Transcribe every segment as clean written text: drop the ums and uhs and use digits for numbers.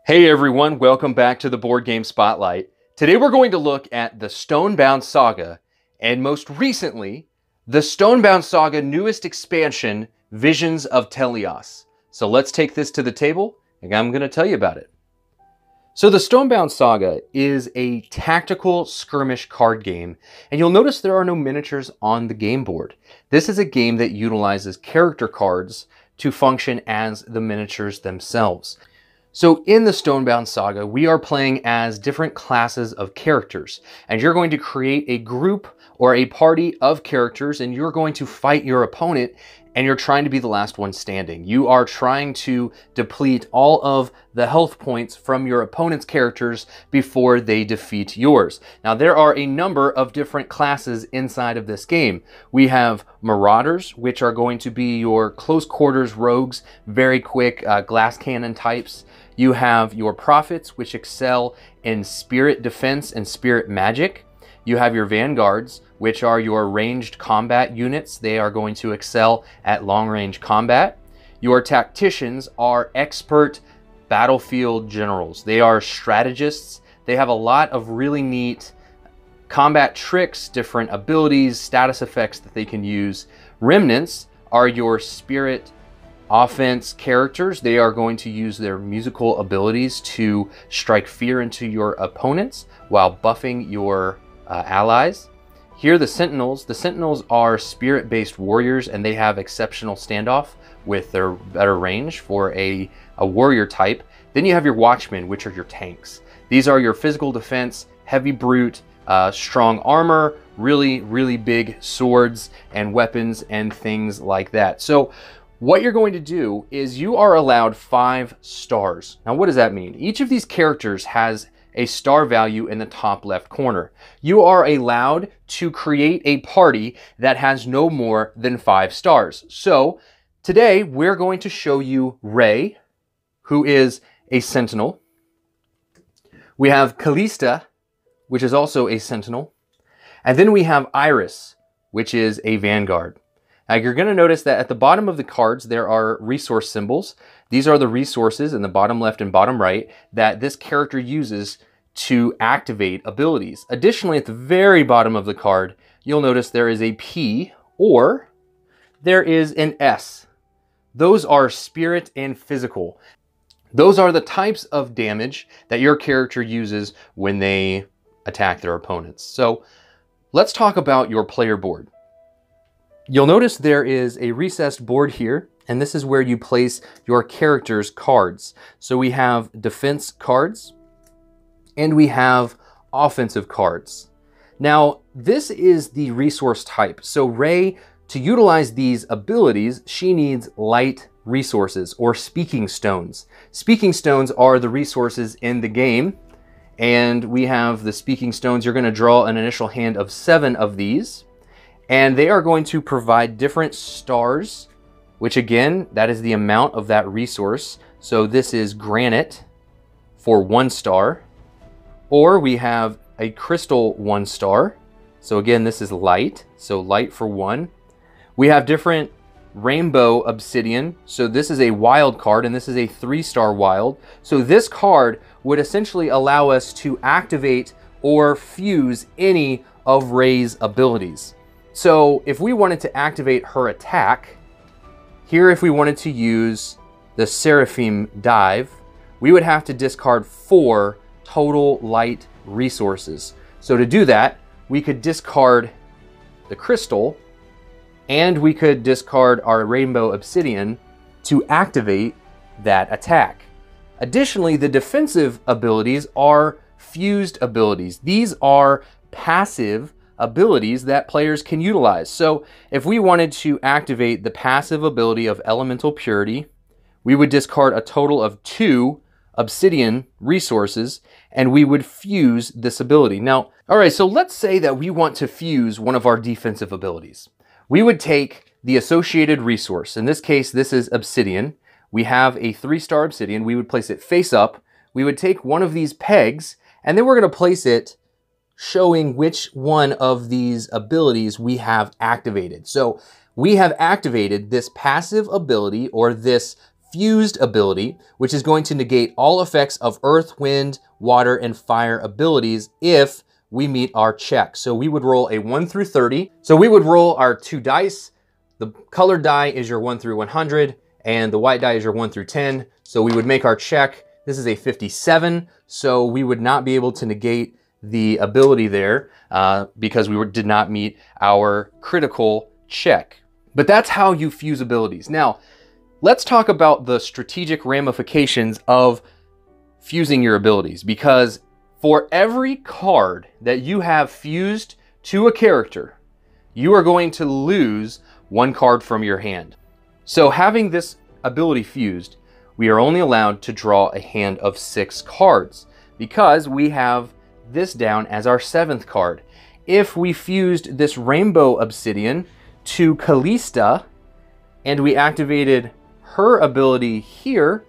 Hey everyone, welcome back to the Board Game Spotlight. Today we're going to look at the Stonebound Saga, and most recently, the Stonebound Saga newest expansion, Visions of Telios. So let's take this to the table, and I'm going to tell you about it. So the Stonebound Saga is a tactical skirmish card game, and you'll notice there are no miniatures on the game board. This is a game that utilizes character cards to function as the miniatures themselves. So in the Stonebound Saga, we are playing as different classes of characters, and you're going to create a group or a party of characters, and you're going to fight your opponent, and you're trying to be the last one standing. You are trying to deplete all of the health points from your opponent's characters before they defeat yours. Now, there are a number of different classes inside of this game. We have Marauders, which are going to be your close quarters rogues, very quick glass cannon types. You have your Prophets, which excel in spirit defense and spirit magic. You have your Vanguards, which are your ranged combat units. They are going to excel at long-range combat. Your Tacticians are expert battlefield generals. They are strategists. They have a lot of really neat combat tricks, different abilities, status effects that they can use. Remnants are your spirit offense characters. They are going to use their musical abilities to strike fear into your opponents while buffing your allies. Here, the Sentinels. The Sentinels are spirit-based warriors, and they have exceptional standoff with their better range for a warrior type. Then you have your Watchmen, which are your tanks. These are your physical defense, heavy brute, strong armor, really big swords and weapons and things like that. So what you're going to do is you are allowed 5 stars. Now, what does that mean? Each of these characters has a star value in the top left corner. You are allowed to create a party that has no more than 5 stars. So today we're going to show you Ray, who is a Sentinel. We have Callista, which is also a Sentinel. And then we have Iris, which is a Vanguard. Now, you're going to notice that at the bottom of the cards, there are resource symbols. These are the resources in the bottom left and bottom right that this character uses to activate abilities. Additionally, at the very bottom of the card, you'll notice there is a P or there is an S. Those are spirit and physical. Those are the types of damage that your character uses when they attack their opponents. So let's talk about your player board. You'll notice there is a recessed board here, and this is where you place your character's cards. So we have defense cards, and we have offensive cards. Now, this is the resource type. So Ray, to utilize these abilities, she needs light resources or speaking stones. Speaking stones are the resources in the game, and we have the speaking stones. You're going to draw an initial hand of 7 of these. And they are going to provide different stars, which again, that is the amount of that resource. So this is granite for 1 star, or we have a crystal 1 star. So again, this is light, so light for 1. We have different rainbow obsidian. So this is a wild card, and this is a 3-star wild. So this card would essentially allow us to activate or fuse any of Ray's abilities. So if we wanted to activate her attack, here if we wanted to use the Seraphim Dive, we would have to discard 4 total light resources. So to do that, we could discard the crystal, and we could discard our rainbow obsidian to activate that attack. Additionally, the defensive abilities are fused abilities. These are passive abilities that players can utilize. So if we wanted to activate the passive ability of Elemental Purity, we would discard a total of 2 obsidian resources, and we would fuse this ability. Now, all right, so let's say that we want to fuse one of our defensive abilities. We would take the associated resource. In this case, this is obsidian. We have a 3-star obsidian. We would place it face up. We would take one of these pegs, and then we're going to place it showing which one of these abilities we have activated. So we have activated this passive ability or this fused ability, which is going to negate all effects of earth, wind, water, and fire abilities if we meet our check. So we would roll a 1 through 30. So we would roll our 2 dice. The colored die is your 1 through 100, and the white die is your 1 through 10. So we would make our check. This is a 57, so we would not be able to negate the ability there because we did not meet our critical check. But that's how you fuse abilities. Now, let's talk about the strategic ramifications of fusing your abilities, because for every card that you have fused to a character, you are going to lose 1 card from your hand. So having this ability fused, we are only allowed to draw a hand of 6 cards because we have this down as our 7th card. If we fused this rainbow obsidian to Callista and we activated her ability here,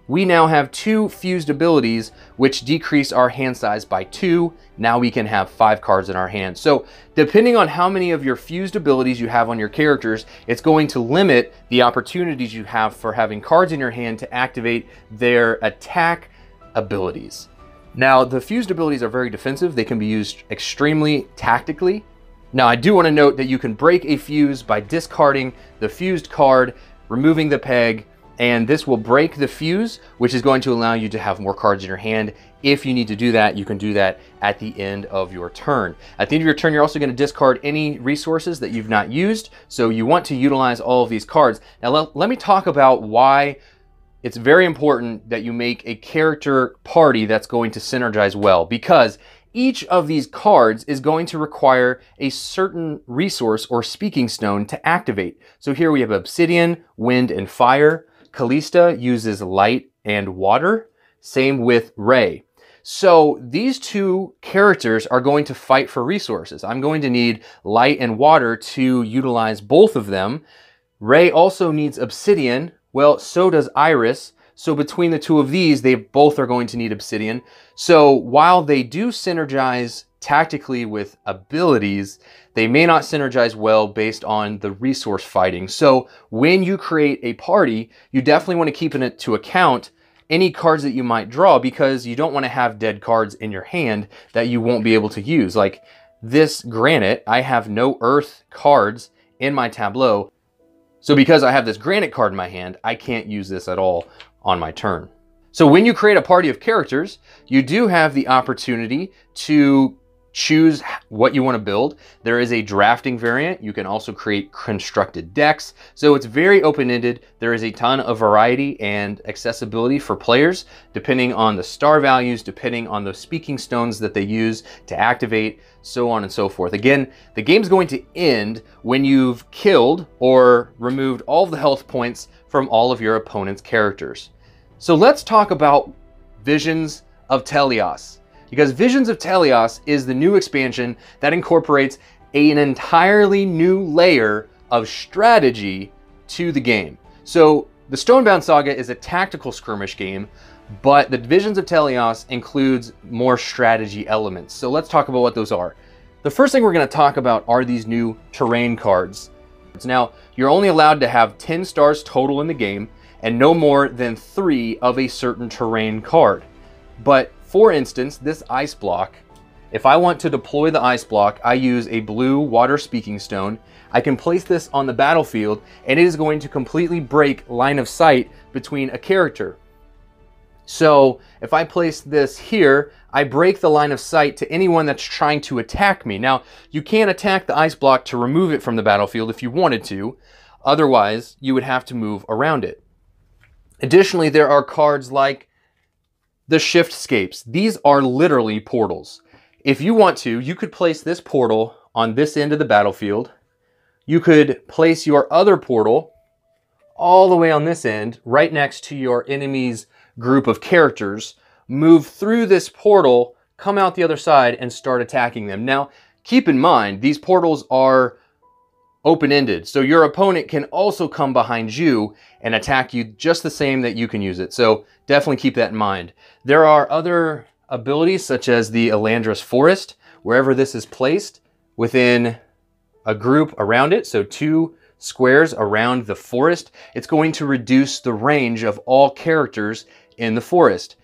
we now have 2 fused abilities which decrease our hand size by 2. Now we can have 5 cards in our hand. So depending on how many of your fused abilities you have on your characters, it's going to limit the opportunities you have for having cards in your hand to activate their attack abilities. Now, the fused abilities are very defensive. They can be used extremely tactically. Now, I do want to note that you can break a fuse by discarding the fused card, removing the peg, and this will break the fuse, which is going to allow you to have more cards in your hand. If you need to do that, you can do that at the end of your turn. At the end of your turn, you're also going to discard any resources that you've not used, so you want to utilize all of these cards. Now, let me talk about why it's very important that you make a character party that's going to synergize well, because each of these cards is going to require a certain resource or speaking stone to activate. So here we have obsidian, wind, and fire. Callista uses light and water. Same with Ray. So these 2 characters are going to fight for resources. I'm going to need light and water to utilize both of them. Ray also needs obsidian. Well, so does Iris. So between the 2 of these, they both are going to need obsidian. So while they do synergize tactically with abilities, they may not synergize well based on the resource fighting. So when you create a party, you definitely want to keep into account any cards that you might draw, because you don't want to have dead cards in your hand that you won't be able to use. Like this granite, I have no earth cards in my tableau. So because I have this granite card in my hand, I can't use this at all on my turn. So when you create a party of characters, you do have the opportunity to choose what you want to build. There is a drafting variant. You can also create constructed decks. So it's very open-ended. There is a ton of variety and accessibility for players, depending on the star values, depending on the speaking stones that they use to activate, so on and so forth. Again, the game's going to end when you've killed or removed all of the health points from all of your opponent's characters. So let's talk about Visions of Telios, because Visions of Telios is the new expansion that incorporates an entirely new layer of strategy to the game. So the Stonebound Saga is a tactical skirmish game, but the Visions of Telios includes more strategy elements. So let's talk about what those are. The first thing we're going to talk about are these new terrain cards. Now, you're only allowed to have 10 stars total in the game and no more than 3 of a certain terrain card. But for instance, this ice block, if I want to deploy the ice block, I use a blue water speaking stone. I can place this on the battlefield and it is going to completely break line of sight between a character. So if I place this here, I break the line of sight to anyone that's trying to attack me. Now, you can attack the ice block to remove it from the battlefield if you wanted to. Otherwise, you would have to move around it. Additionally, there are cards like the Shiftscapes. These are literally portals. If you want to, you could place this portal on this end of the battlefield. You could place your other portal all the way on this end, right next to your enemy's group of characters, move through this portal, come out the other side, and start attacking them. Now, keep in mind, these portals are open-ended, so your opponent can also come behind you and attack you just the same that you can use it. So definitely keep that in mind. There are other abilities such as the Elandris Forest. Wherever this is placed within a group around it, so 2 squares around the forest, it's going to reduce the range of all characters in the forest.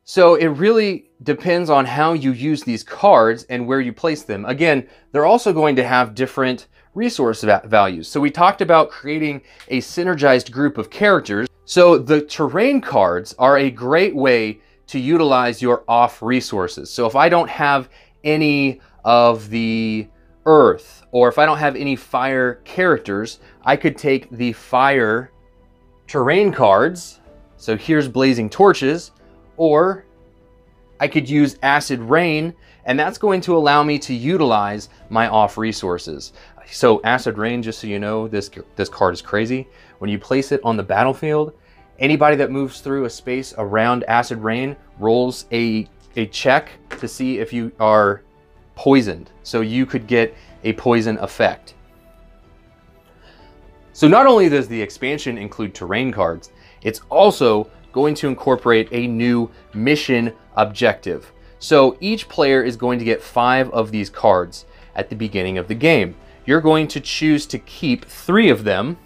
So it really depends on how you use these cards and where you place them. Again, they're also going to have different resource values. So we talked about creating a synergized group of characters. So the terrain cards are a great way to utilize your off resources. So if I don't have any of the earth, or if I don't have any fire characters, I could take the fire terrain cards. So here's blazing torches, or I could use acid rain, and that's going to allow me to utilize my off resources. So acid rain, just so you know, this card is crazy. When you place it on the battlefield, anybody that moves through a space around acid rain rolls a check to see if you are poisoned. So you could get a poison effect. So not only does the expansion include terrain cards, it's also going to incorporate a new mission objective. So each player is going to get 5 of these cards at the beginning of the game. You're going to choose to keep 3 of them.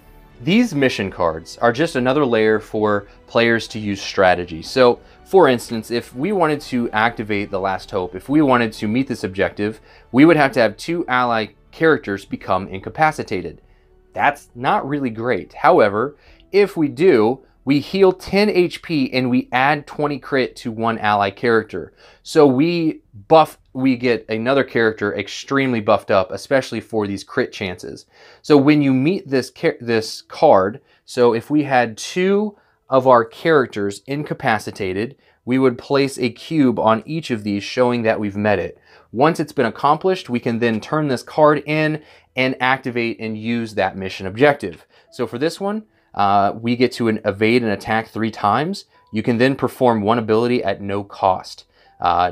These mission cards are just another layer for players to use strategy. So for instance, if we wanted to activate the Last Hope, if we wanted to meet this objective, we would have to have 2 ally characters become incapacitated. That's not really great. However, if we do, we heal 10 HP and we add 20 crit to 1 ally character. So we get another character extremely buffed up, especially for these crit chances. So when you meet this card, so if we had 2 of our characters incapacitated, we would place a cube on each of these showing that we've met it. Once it's been accomplished, we can then turn this card in and activate and use that mission objective. So for this one, we get to evade and attack 3 times. You can then perform 1 ability at no cost.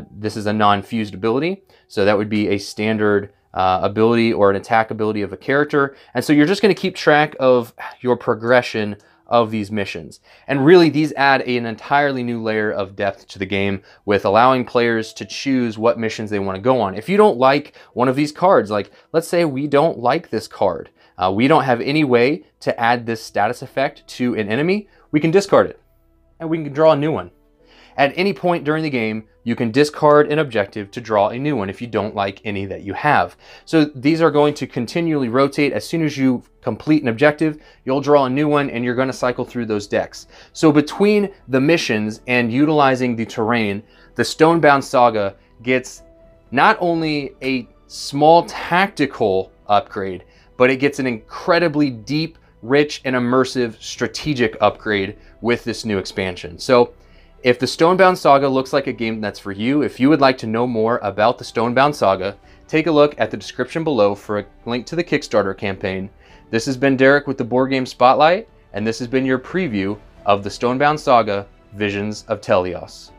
This is a non-fused ability, so that would be a standard ability or an attack ability of a character. And so you're just going to keep track of your progression of these missions. And really, these add an entirely new layer of depth to the game, with allowing players to choose what missions they want to go on. If you don't like one of these cards, like let's say we don't like this card, we don't have any way to add this status effect to an enemy, we can discard it and we can draw a new one. At any point during the game, you can discard an objective to draw a new one if you don't like any that you have. So these are going to continually rotate. As soon as you complete an objective, you'll draw a new one and you're going to cycle through those decks. So between the missions and utilizing the terrain, the Stonebound Saga gets not only a small tactical upgrade, but it gets an incredibly deep, rich, and immersive strategic upgrade with this new expansion. So if the Stonebound Saga looks like a game that's for you, if you would like to know more about the Stonebound Saga, take a look at the description below for a link to the Kickstarter campaign. This has been Derek with the Board Game Spotlight, and this has been your preview of the Stonebound Saga: Visions of Telios.